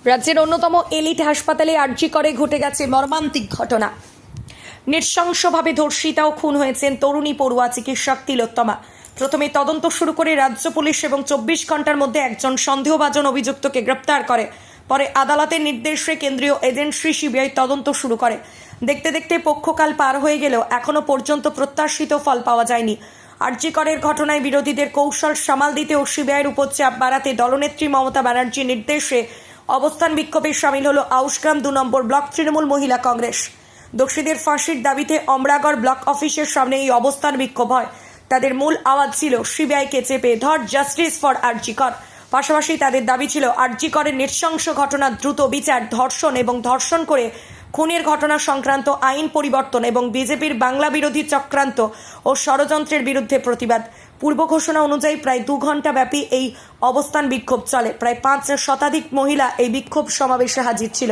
রাজ্যের অন্যতম এলিট হাসপাতালে আরজি করে ঘটে গেছে মর্মান্তিক ঘটনা। নৃশংসভাবে ধর্ষিতা ও খুন হয়েছেন তরুণী পড়ুয়া চিকিৎসক তিলোত্তমা। প্রথমে তদন্ত শুরু করে রাজ্য পুলিশ এবং 24 ঘন্টার মধ্যে একজন সন্দেহভাজন অভিযুক্তকে গ্রেপ্তার করে। পরে আদালতের নির্দেশে কেন্দ্রীয় এজেন্সি সিবিআই তদন্ত শুরু করে। দেখতে দেখতে পক্ষকাল পার হয়ে গেলেও এখনো পর্যন্ত প্রত্যাশিত ফল পাওয়া যায়নি। আরজি করের ঘটনায় বিরোধীদের কৌশল সামাল দিতে ও সিবিআইয়ের উপর চাপ বাড়াতে দলনেত্রী মমতা ব্যানার্জির নির্দেশে অবস্থান বিক্ষোভে সামিল হলো আউশগ্রাম 2 নম্বর ব্লক তৃণমূল মহিলা কংগ্রেস। দোষীদের ফাঁসির দাবিতে অমরাগড় ব্লক অফিসের সামনে এই অবস্থান বিক্ষোভ হয়। তাদের মূল আওয়াজ ছিল সিবিআইকে চেপে ধর, জাস্টিস ফর আরজি কর। পাশাপাশি তাদের দাবি ছিল আরজি করের নৃশংস ঘটনার দ্রুত বিচার, ধর্ষণ এবং ধর্ষণ করে খুনের ঘটনা সংক্রান্ত আইন পরিবর্তন এবং বিজেপির বাংলা বিরোধী চক্রান্ত ও ষড়যন্ত্রের বিরুদ্ধে প্রতিবাদ। পূর্ব ঘোষণা অনুযায়ী প্রায় 2 ঘন্টা ব্যাপী এই অবস্থান বিক্ষোভ চলে। প্রায় 5 শতাধিক মহিলা এই বিক্ষোভ সমাবেশে হাজির ছিল।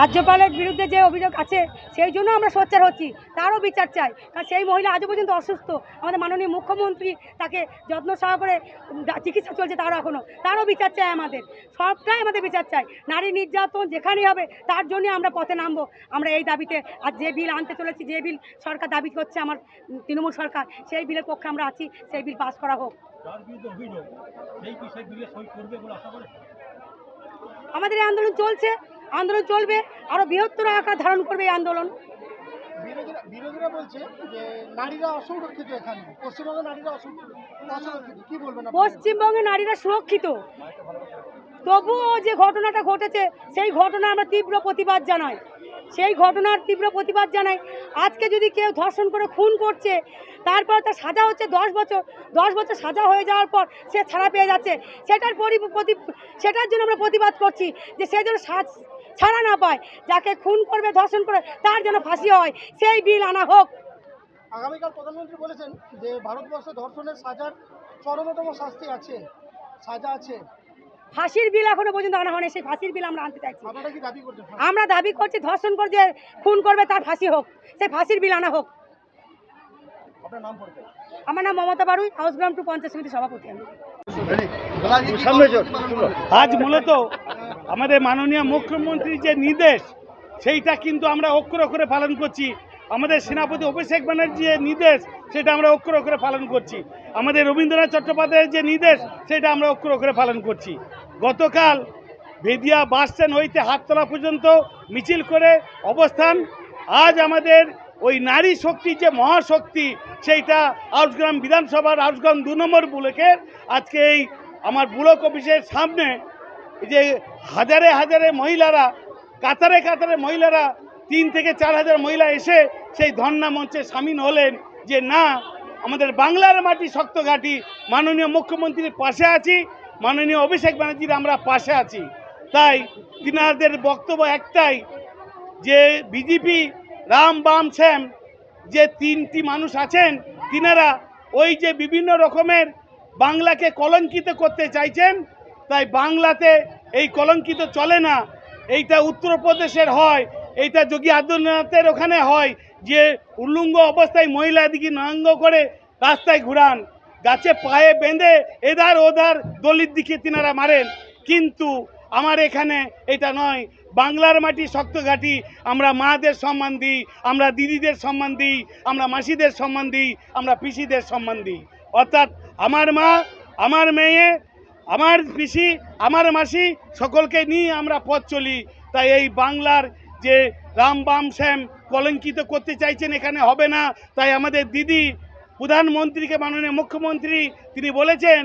রাজ্যপালের বিরুদ্ধে যে অভিযোগ আছে সেই জন্য আমরা সোচ্চার হচ্ছি, তারও বিচার চাই। কারণ সেই মহিলা আজও পর্যন্ত অসুস্থ, আমাদের মাননীয় মুখ্যমন্ত্রী তাকে যত্ন সহকারে চিকিৎসা চলছে, তারও বিচার চাই। আমাদের সবটাই আমাদের বিচার চাই। নারী নির্যাতন যেখানেই হবে তার জন্য আমরা পথে নামবো। আমরা এই দাবিতে আর যে বিল আনতে চলেছি, যে বিল সরকার দাবি করছে আমার তৃণমূল সরকার, সেই বিলের পক্ষে আমরা আছি। সেই বিল পাস করা হোক। আমাদের এই আন্দোলন চলছে, আন্দোলন চলবে, আরো বৃহত্তর আকার ধারণ করবে এই আন্দোলন। বিরোধীরা বলছে যে নারীরা অসংরক্ষিত, এখানে পশ্চিমবঙ্গে নারীরা অসংরক্ষিত, কি বলবেন? পশ্চিমবঙ্গে নারীরা সুরক্ষিত, তবুও যে ঘটনাটা ঘটেছে সেই ঘটনা আমরা তীব্র প্রতিবাদ জানাই। আজকে যদি কেউ ধর্ষণ করে খুন করছে, তারপর তার সাজা হচ্ছে 10 বছর সাজা হয়ে যাওয়ার পর সে ছাড়া পেয়ে যাচ্ছে, সেটার জন্য আমরা প্রতিবাদ করছি যে সে যেন ছাড়া না পায়। যাকে খুন করবে, ধর্ষণ করে, তার যেন ফাঁসি হয়, সেই বিল আনা হোক। আগামীকাল প্রধানমন্ত্রী বলেছেন যে ভারতবর্ষে ধর্ষণের সাজার চরমতম শাস্তি আছে, সাজা আছে। ফাঁসির বিল এখনো পর্যন্ত আনা হয়নি, সেই ফাঁসির বিল আমরা আনতে চাইছি। আপনারা কি দাবি করছেন? আমরা দাবি করছি ধর্ষণ করে যে খুন করবে তার ফাঁসি হোক, সেই ফাঁসির বিল আনা হোক। আপনার নাম পড়বে? আমার নাম মমতা বারুই, হাউসগ্রাম 2 পঞ্চায়েত সমিতির সভাপতি আমি। আজ মূলত আমাদের মাননীয় মুখ্যমন্ত্রীর যে নির্দেশ, সেইটা কিন্তু আমরা অক্ষরে অক্ষরে পালন করছি। আমাদের সেনাপতি অভিষেক ব্যানার্জির নির্দেশ, সেটা আমরা অক্ষরে অক্ষরে পালন করছি। আমাদের রবীন্দ্রনাথ চট্টোপাধ্যায়ের যে নির্দেশ, সেটা আমরা অক্ষরে অক্ষরে পালন করছি। গতকাল বেদিয়া বাস স্ট্যান্ড হইতে হাততলা পর্যন্ত মিছিল করে অবস্থান। আজ আমাদের ওই নারী শক্তি যে মহাশক্তি, সেইটা আউশগ্রাম বিধানসভার আউশগ্রাম 2 নম্বর ব্লকের আজকে এই আমার ব্লক অফিসের সামনে যে হাজারে হাজারে মহিলারা, কাতারে কাতারে মহিলারা, 3 থেকে 4 হাজার মহিলা এসে সেই ধর্ণা মঞ্চে সামিল হলেন যে না, আমাদের বাংলার মাটি শক্ত ঘাঁটি, মাননীয় মুখ্যমন্ত্রীর পাশে আছি, মাননীয় অভিষেক ব্যানার্জির আমরা পাশে আছি। তাই তিনাদের বক্তব্য একটাই যে বিজেপি, রাম বাম শ্যাম যে 3টি মানুষ আছেন, তিনারা ওই যে বিভিন্ন রকমের বাংলাকে কলঙ্কিত করতে চাইছেন। তাই বাংলাতে এই কলঙ্কিত চলে না। এইটা উত্তরপ্রদেশের হয়, এইটা যোগী আদিত্যনাথের ওখানে হয়, যে উল্লঙ্গ অবস্থায় মহিলাদিকে নঙ্গ করে রাস্তায় ঘুরান, গাছে পায়ে বেঁধে এধার ওধার দলিত দিকে তিনারা মারেন। কিন্তু আমার এখানে এটা নয়। বাংলার মাটি শক্ত ঘাঁটি, আমরা মাদের সম্মান দিই, আমরা দিদিদের সম্মান দিই, আমরা মাসিদের সম্মান দিই, আমরা পিসিদের সম্মান দিই। অর্থাৎ আমার মা, আমার মেয়ে, আমার পিসি, আমার মাসি, সকলকে নিয়ে আমরা পথ চলি। তাই এই বাংলার যে রাম বাম শ্যাম কলঙ্কিত করতে চাইছেন, এখানে হবে না। তাই আমাদের দিদি প্রধানমন্ত্রীকে, মাননীয় মুখ্যমন্ত্রী, তিনি বলেছেন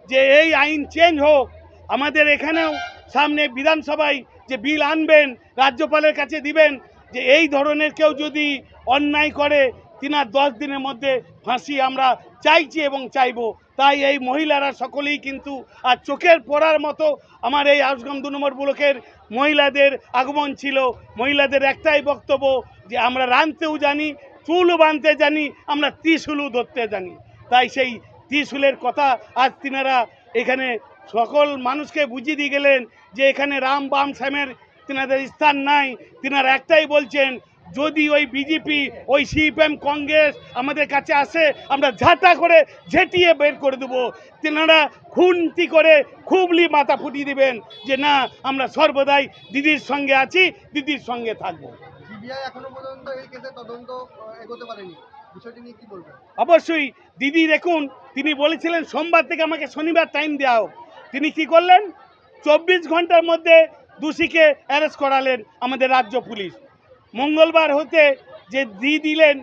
যে এই আইন চেঞ্জ হোক। আমাদের এখানেও সামনে বিধানসভায় যে বিল আনবেন, রাজ্যপালের কাছে দিবেন, যে এই ধরনের কেউ যদি অন্যায় করে তিনার 10 দিনের মধ্যে ফাঁসি আমরা চাইছি এবং চাইব। তাই এই মহিলারা সকলেই কিন্তু আর চোখের পড়ার মতো আমার এই আউশগ্রাম 2 নম্বর ব্লকের মহিলাদের আগমন ছিল। মহিলাদের একটাই বক্তব্য যে আমরা রাঁধতেও জানি, চুলও বাঁধতে জানি, আমরা ত্রিশূলও ধরতে জানি। তাই সেই ত্রিশূলের কথা আজ তিনারা এখানে সকল মানুষকে বুঝিয়ে দিয়ে গেলেন যে এখানে রাম বাম শ্যামের তিনাদের স্থান নাই। তিনারা একটাই বলছেন, যদি ওই বিজেপি ওই সিপিএম কংগ্রেস আমাদের কাছে আসে আমরা ঝাঁটা করে ঝেঁটিয়ে বের করে দেবো। তেনারা খুন্তি করে খুবলি মাথা ফুটিয়ে দেবেন যে না আমরা সর্বদাই দিদির সঙ্গে আছি, দিদির সঙ্গে থাকবো। সিবিআই এখনো পর্যন্ত এই কেসে তদন্ত এগোতে পারেনি, বিষয়টি নিয়ে কি বলবেন? অবশ্যই দিদি দেখুন, তিনি বলেছিলেন সোমবার থেকে আমাকে শনিবার টাইম দেওয়া হোক। তিনি কি করলেন, 24 ঘন্টার মধ্যে দোষীকে অ্যারেস্ট করালেন আমাদের রাজ্য পুলিশ। মঙ্গলবার হতে যে দিয়ে দিলেন